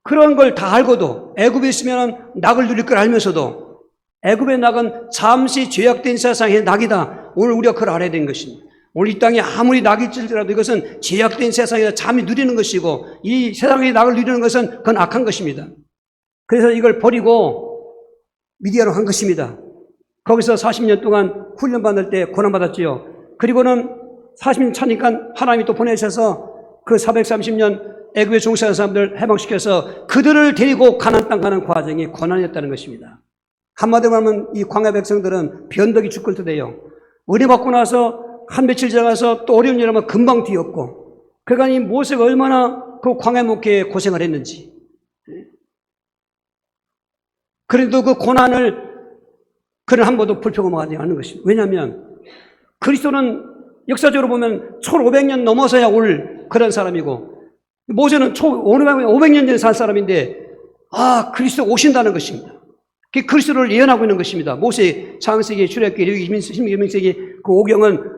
그런 걸 다 알고도, 애굽에 있으면 낙을 누릴 걸 알면서도, 애굽의 낙은 잠시 죄악된 세상의 낙이다. 오늘 우리가 그걸 알아야 되는 것입니다. 오늘 이 땅에 아무리 낙이 찔더라도 이것은 죄악된 세상에서 잠이 누리는 것이고, 이 세상의 낙을 누리는 것은 그건 악한 것입니다. 그래서 이걸 버리고 미디아로 한 것입니다. 거기서 40년 동안 훈련받을 때 고난받았지요. 그리고는 40년 차니까 하나님이 또 보내셔서 그 430년 애굽에 종사하는 사람들 해방시켜서 그들을 데리고 가나안 땅 가는 과정이 고난이었다는 것입니다. 한마디로 하면 이 광야 백성들은 변덕이 죽을 듯해요. 은혜 받고 나서 한 며칠 지나가서 또 어려운 일 하면 금방 뒤엎고, 그러니까 이 모세가 얼마나 그 광야 목회에 고생을 했는지. 그래도 그 고난을 그는 한 번도 불평하지 않는 것입니다. 왜냐하면 그리스도는 역사적으로 보면 1500년 넘어서야 올 그런 사람이고, 모세는 500년 전에 살 사람인데, 그리스도 오신다는 것입니다. 그 그리스도를 예언하고 있는 것입니다. 모세, 창세기, 출애굽기, 레위기, 신명기, 민수기 그 5경은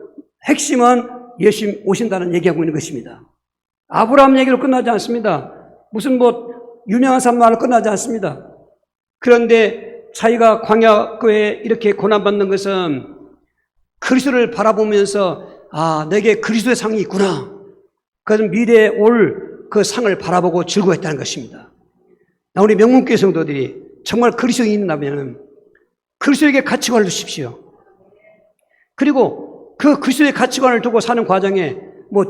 핵심은 예수님 오신다는 얘기하고 있는 것입니다. 아브라함 얘기로 끝나지 않습니다. 무슨 유명한 사람 말로 끝나지 않습니다. 그런데 자기가 광야교에 이렇게 고난받는 것은 그리스도를 바라보면서 내게 그리스도의 상이 있구나. 그것은 미래에 올 그 상을 바라보고 즐거워했다는 것입니다. 우리 명문교회 성도들이 정말 그리스도인이 있다면 그리스도에게 가치관을 주십시오. 그리고 그 그리스도의 가치관을 두고 사는 과정에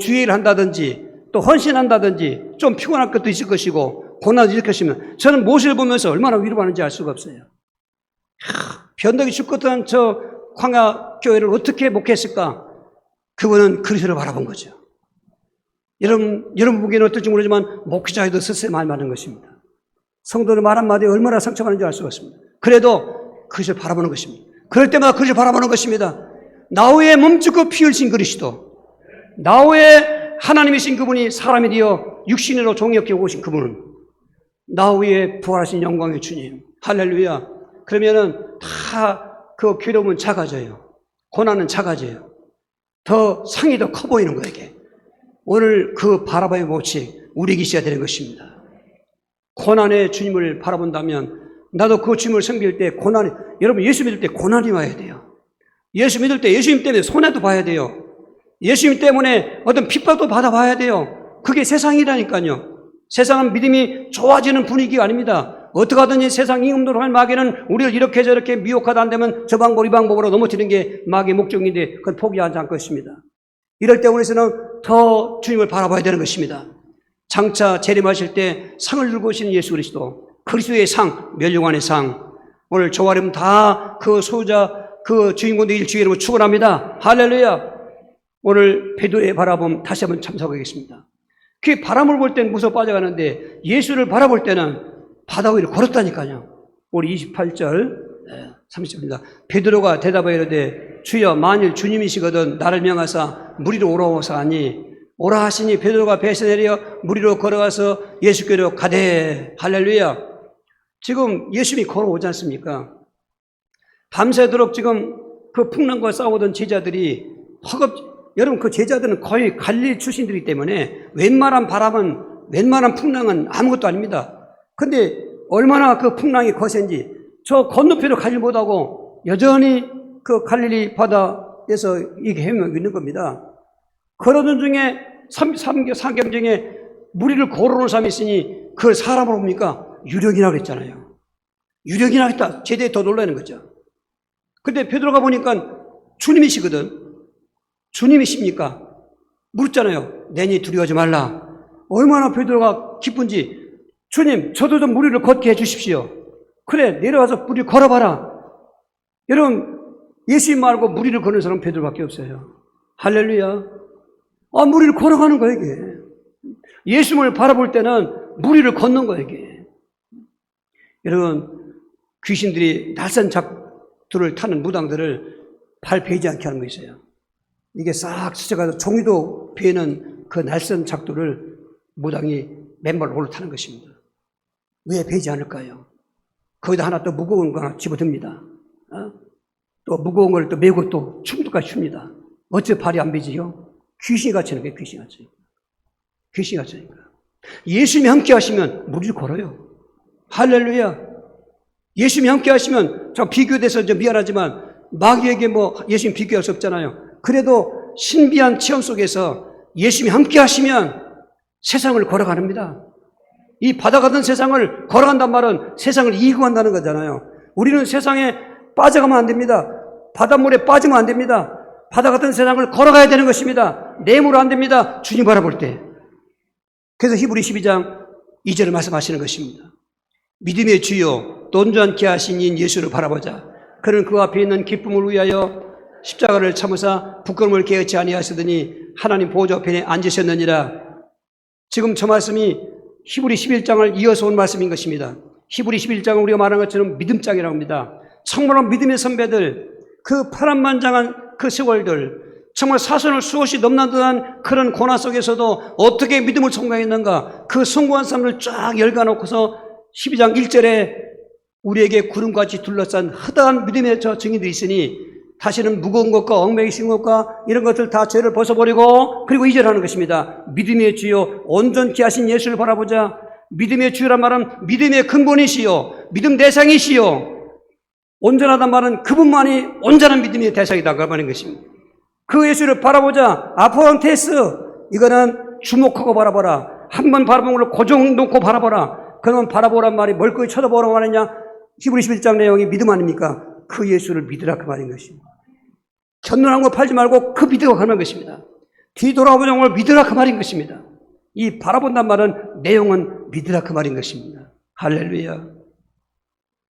주의를 한다든지 또 헌신한다든지 좀 피곤할 것도 있을 것이고 고난도 있을 것이면, 저는 모세를 보면서 얼마나 위로받는지 알 수가 없어요. 변덕이 죽겠던 저 광야 교회를 어떻게 목회했을까? 그분은 그리스도를 바라본 거죠. 여러분 보기에는 어떨지 모르지만 목회자에도 스스로 말 많은 것입니다. 성도들 말 한마디에 얼마나 상처받는지 알 수가 없습니다. 그래도 그리스도를 바라보는 것입니다. 그럴 때마다 그리스도를 바라보는 것입니다. 나 후에 몸짓고 피 흘리신 그리스도, 나 후에 하나님이신 그분이 사람이 되어 육신으로 종이없게 오신 그분은, 나 후에 부활하신 영광의 주님, 할렐루야. 그러면은 다 그 괴로움은 작아져요. 고난은 작아져요. 더 상이 더 커 보이는 거에게. 오늘 그 바라봐의 법칙 우리에게 있어야 되는 것입니다. 고난의 주님을 바라본다면, 나도 그 주님을 섬길 때 여러분 예수 믿을 때 고난이 와야 돼요. 예수 믿을 때 예수님 때문에 손해도 봐야 돼요. 예수님 때문에 어떤 핍박도 받아봐야 돼요. 그게 세상이라니까요. 세상은 믿음이 좋아지는 분위기가 아닙니다. 어떻게 하든지 세상 임금으로 할 마귀는 우리를 이렇게 저렇게 미혹하다 안 되면 저 방법 이 방법으로 넘어뜨리는 게 마귀의 목적인데 그건 포기하지 않을 것입니다. 이럴 때 우리에서는 더 주님을 바라봐야 되는 것입니다. 장차 재림하실 때 상을 들고 오시는 예수 그리스도, 그리스도의 상, 멸류관의 상, 오늘 저와 여러분 다 그 소유자, 그 주인공 되길 주의 이름으로 축원합니다. 할렐루야. 오늘 베드로의 바라봄 다시 한번 참석하겠습니다. 그 바람을 볼 때는 무서워 빠져가는데 예수를 바라볼 때는 바다 위를 걸었다니까요. 우리 28절 30절입니다. 베드로가 대답하여 이르되 주여 만일 주님이시거든 나를 명하사 무리로 오라오사 하니 오라 하시니 베드로가 배에서 내려 무리로 걸어가서 예수께로 가되. 할렐루야. 지금 예수님이 걸어오지 않습니까? 밤새도록 지금 그 풍랑과 싸우던 제자들이 여러분 그 제자들은 거의 갈릴리 출신들이기 때문에 웬만한 바람은, 웬만한 풍랑은 아무것도 아닙니다. 근데 얼마나 그 풍랑이 거센지 저 건너편으로 가지 못하고 여전히 그 갈릴리 바다에서 이게 헤매고 있는 겁니다. 그러던 중에 사경 중에 무리를 걸어오는 사람이 있으니 그걸 사람으로 봅니까? 유령이라고 그랬잖아요. 유령이라고 했다. 제대로 더 놀라는 거죠. 근데 베드로가 보니까 주님이시거든. 주님이십니까? 물었잖아요. 내니 두려워하지 말라. 얼마나 베드로가 기쁜지. 주님, 저도 좀 무리를 걷게 해주십시오. 그래, 내려와서 무리를 걸어봐라. 여러분, 예수님 말고 무리를 걷는 사람은 베드로밖에 없어요. 할렐루야. 무리를 걸어가는 거예요, 이게. 예수님을 바라볼 때는 무리를 걷는 거예요, 이게. 여러분, 귀신들이 낯선 작두를 타는 무당들을 발 베지 않게 하는 거 있어요. 이게 싹 스쳐가서 종이도 베는 그 날선 작두를 무당이 맨발로 올라타는 것입니다. 왜 베지 않을까요? 거기다 하나 또 무거운 거 하나 집어듭니다. 또 무거운 걸 또 메고 또 춤도까지 춥니다. 어째 발이 안 베지요? 귀신같이 하는 거예요, 귀신같이. 귀신같이 하니까. 예수님이 함께 하시면 무리를 걸어요. 할렐루야. 예수님이 함께 하시면, 저 비교돼서 좀 미안하지만, 마귀에게 예수님 비교할 수 없잖아요. 그래도 신비한 체험 속에서 예수님이 함께 하시면 세상을 걸어가랍니다. 이 바다 같은 세상을 걸어간단 말은 세상을 이기고 간다는 거잖아요. 우리는 세상에 빠져가면 안 됩니다. 바닷물에 빠지면 안 됩니다. 바다 같은 세상을 걸어가야 되는 것입니다. 내물로 안 됩니다. 주님 바라볼 때. 그래서 히브리 12장 2절을 말씀하시는 것입니다. 믿음의 주요 또 온전케 하신 인 예수를 바라보자. 그는 그 앞에 있는 기쁨을 위하여 십자가를 참으사 부끄러움을 깨어치 아니하시더니 하나님 보좌 우편에 앉으셨느니라. 지금 저 말씀이 히브리 11장을 이어서 온 말씀인 것입니다. 히브리 11장은 우리가 말한 것처럼 믿음장이라고 합니다. 정말 믿음의 선배들, 그 파란만장한 그 세월들, 정말 사선을 수없이 넘나드는 그런 고난 속에서도 어떻게 믿음을 성공했는가, 그 성공한 사람을 쫙 열어놓고서 12장 1절에 우리에게 구름같이 둘러싼 허다한 믿음의 저 증인들이 있으니 다시는 무거운 것과 얽매이 신 것과 이런 것들 다 죄를 벗어버리고, 그리고 2절 하는 것입니다. 믿음의 주요 온전케 하신 예수를 바라보자. 믿음의 주요란 말은 믿음의 근본이시요 믿음 대상이시요, 온전하단 말은 그분만이 온전한 믿음의 대상이다 그 말인 것입니다. 그 예수를 바라보자. 아포란테스, 이거는 주목하고 바라보라. 한 번 바라보는 걸 고정 놓고 바라보라. 그러면 바라보란 말이 멀거이 쳐다보라고 하느냐? 히브리 11장 내용이 믿음 아닙니까? 그 예수를 믿으라 그 말인 것입니다. 견눈한 거 팔지 말고 그 믿으라 그 말인 것입니다. 뒤돌아보는 걸 믿으라 그 말인 것입니다. 이 바라본단 말은 내용은 믿으라 그 말인 것입니다. 할렐루야.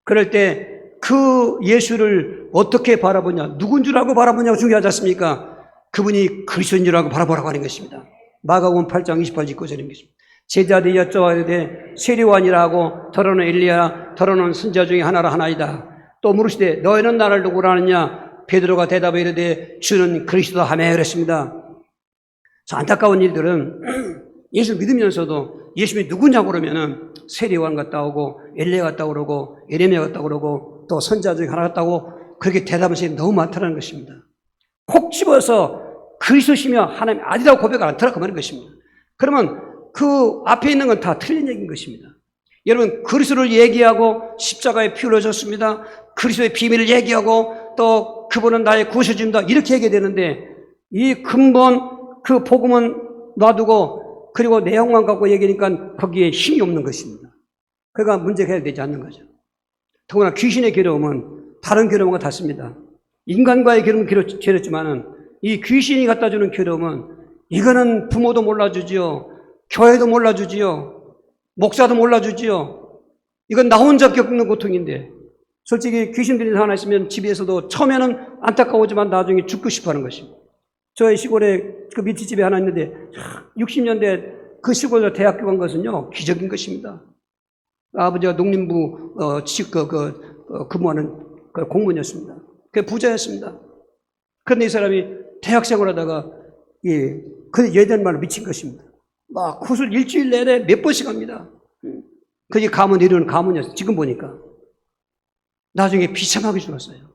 그럴 때 그 예수를 어떻게 바라보냐, 누군 줄 알고 바라보냐가 중요하지 않습니까? 그분이 그리스도인 줄 알고 바라보라고 하는 것입니다. 마가복음 8장 28, 29절인 것입니다. 제자들이 여쭤와이르되 세례요한이라 하고 더러는 엘리야 더러는 선지자 중에 하나라 하나이다. 또 물으시되 너희는 나를 누구라 하느냐? 베드로가 대답해 이르되 주는 그리스도다 하매 그랬습니다. 안타까운 일들은 예수를 믿으면서도 예수님이 누구냐고 그러면은 세례요한 같다 오고 엘리야 같다 그러고 예레미야 같다 그러고 또 선지자 중에 하나 같다고 그렇게 대답하시는 게 너무 많다는 것입니다. 콕 집어서 그리스도시며 하나님 아니라고 고백을 안 하라고 말하는 것입니다. 그러면 그 앞에 있는 건 다 틀린 얘기인 것입니다. 여러분, 그리스도를 얘기하고 십자가에 피 흘려졌습니다. 그리스도의 비밀을 얘기하고 또 그분은 나의 구세주입니다. 이렇게 얘기해야 되는데 이 근본 그 복음은 놔두고 그리고 내용만 갖고 얘기하니까 거기에 힘이 없는 것입니다. 그러니까 문제가 해결되지 않는 거죠. 더구나 귀신의 괴로움은 다른 괴로움과 같습니다. 인간과의 괴로움은 괴롭지만은 이 귀신이 갖다 주는 괴로움은 이거는 부모도 몰라주지요. 교회도 몰라주지요. 목사도 몰라주지요. 이건 나 혼자 겪는 고통인데 솔직히 귀신 들린 사람 하나 있으면 집에서도 처음에는 안타까우지만 나중에 죽고 싶어 하는 것입니다. 저희 시골에 그 밑에 집에 하나 있는데 60년대 그 시골에 대학교 간 것은요 기적인 것입니다. 아버지가 농림부 근무하는 공무원이었습니다. 그 부자였습니다. 그런데 이 사람이 대학생활 하다가 그 예전말로 미친 것입니다. 막 구슬 일주일 내내 몇 번씩 합니다. 그게 가문 이루는 가문이었어요. 지금 보니까. 나중에 비참하게 죽었어요.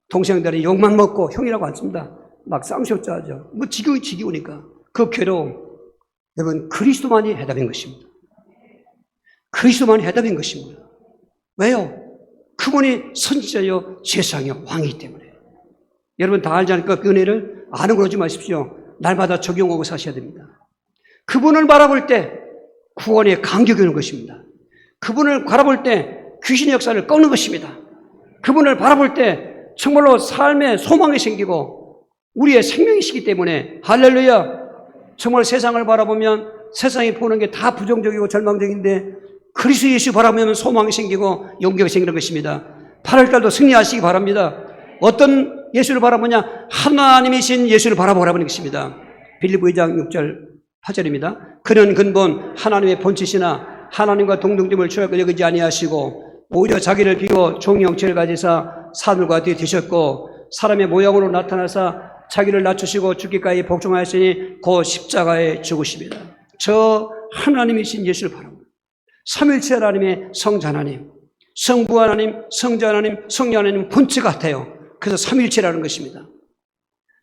동생들이 욕만 먹고 형이라고 안 씁니다. 막 쌍시없자 하죠. 뭐 지겨우니까. 그 괴로움. 여러분, 그리스도만이 해답인 것입니다. 그리스도만이 해답인 것입니다. 왜요? 그분이 선지자여 세상의 왕이기 때문에. 여러분 다 알지 않을까? 그 은혜를 아는 걸 하지 마십시오. 날마다 적용하고 사셔야 됩니다. 그분을 바라볼 때 구원의 감격이 오는 것입니다. 그분을 바라볼 때 귀신의 역사를 꺾는 것입니다. 그분을 바라볼 때 정말로 삶의 소망이 생기고 우리의 생명이시기 때문에 할렐루야. 정말 세상을 바라보면 세상이 보는 게 다 부정적이고 절망적인데 그리스도 예수 바라보면 소망이 생기고 용기가 생기는 것입니다. 8월달도 승리하시기 바랍니다. 어떤 예수를 바라보냐? 하나님이신 예수를 바라보라는 것입니다. 빌립보 2장 6절 8절입니다. 그는 근본 하나님의 본체시나 하나님과 동등됨을 취하고 여기지 아니하시고 오히려 자기를 비워 종의 형체를 가지사 사물과 뒤에 드셨고 사람의 모양으로 나타나사 자기를 낮추시고 죽기까지 복종하였으니 곧 십자가에 죽으십니다. 저 하나님이신 예수를 바라봅니다. 삼일체 하나님의 성자 하나님, 성부 하나님, 성자 하나님, 성령 하나님 본체 같아요. 그래서 삼일체라는 것입니다.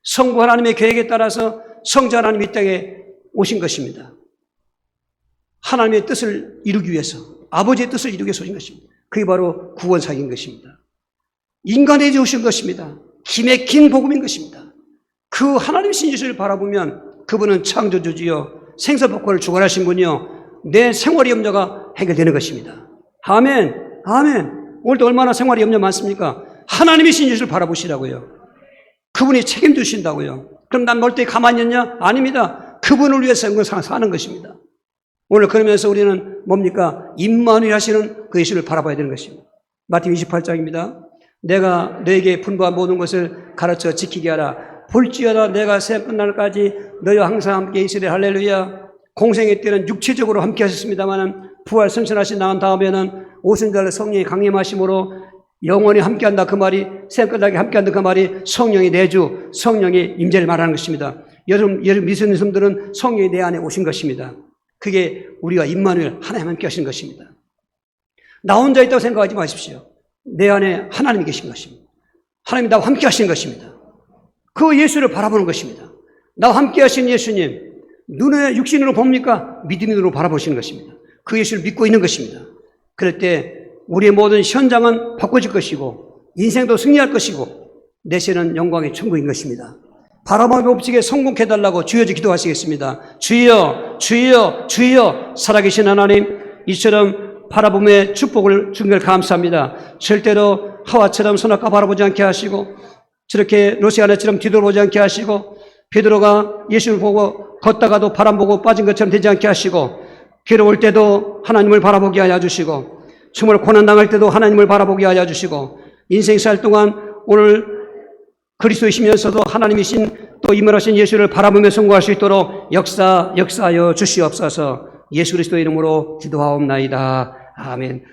성부 하나님의 계획에 따라서 성자 하나님이 이 땅에 오신 것입니다. 하나님의 뜻을 이루기 위해서, 아버지의 뜻을 이루기 위해서 오신 것입니다. 그게 바로 구원사역인 것입니다. 인간에게 오신 것입니다. 기맥힌 복음인 것입니다. 그 하나님이신 예수를 바라보면 그분은 창조주지요 생사복권을 주관하신 분이요 내 생활의 염려가 해결되는 것입니다. 아멘, 아멘. 오늘도 얼마나 생활의 염려 많습니까? 하나님이신 예수를 바라보시라고요. 그분이 책임지신다고요. 그럼 난 멀쩡히 가만히 있냐? 아닙니다. 그분을 위해서 사는 것입니다. 오늘 그러면서 우리는 뭡니까? 임마누엘 하시는 그 예수를 바라봐야 되는 것입니다. 마태복음 28장입니다. 내가 너에게 분부한 모든 것을 가르쳐 지키게 하라. 볼지어다 내가 세상 끝날까지 너희와 항상 함께 있으리라. 할렐루야. 공생의 때는 육체적으로 함께 하셨습니다만 부활 승천하신 나온 다음에는 오순절 성령이 강림하심으로 영원히 함께한다 그 말이 세상 끝나게 함께한다 그 말이 성령이 내주 성령의 임재를 말하는 것입니다. 여러분 믿으시는 사람들은 성령이 내 안에 오신 것입니다. 그게 우리가 임마누엘 하나님 함께 하신 것입니다. 나 혼자 있다고 생각하지 마십시오. 내 안에 하나님이 계신 것입니다. 하나님이 나와 함께 하신 것입니다. 그 예수를 바라보는 것입니다. 나와 함께 하신 예수님 눈에 육신으로 봅니까? 믿음으로 바라보시는 것입니다. 그 예수를 믿고 있는 것입니다. 그럴 때 우리의 모든 현장은 바꿔질 것이고 인생도 승리할 것이고 내세는 영광의 천국인 것입니다. 바라봄의 법칙에 성공해 달라고 주여주 기도하시겠습니다. 주여 주여 주여 살아계신 하나님 이처럼 바라봄의 축복을 주는 걸 감사합니다. 절대로 하와처럼 선악과 바라보지 않게 하시고 저렇게 로시아네처럼 뒤돌아보지 않게 하시고 베드로가 예수를 보고 걷다가도 바람 보고 빠진 것처럼 되지 않게 하시고 괴로울 때도 하나님을 바라보게 하여 주시고 정말 고난당할 때도 하나님을 바라보게 하여 주시고 인생 살 동안 오늘 그리스도이시면서도 하나님이신 또 임원하신 예수를 바라보며 성공할 수 있도록 역사하여 주시옵소서. 예수 그리스도의 이름으로 기도하옵나이다. 아멘.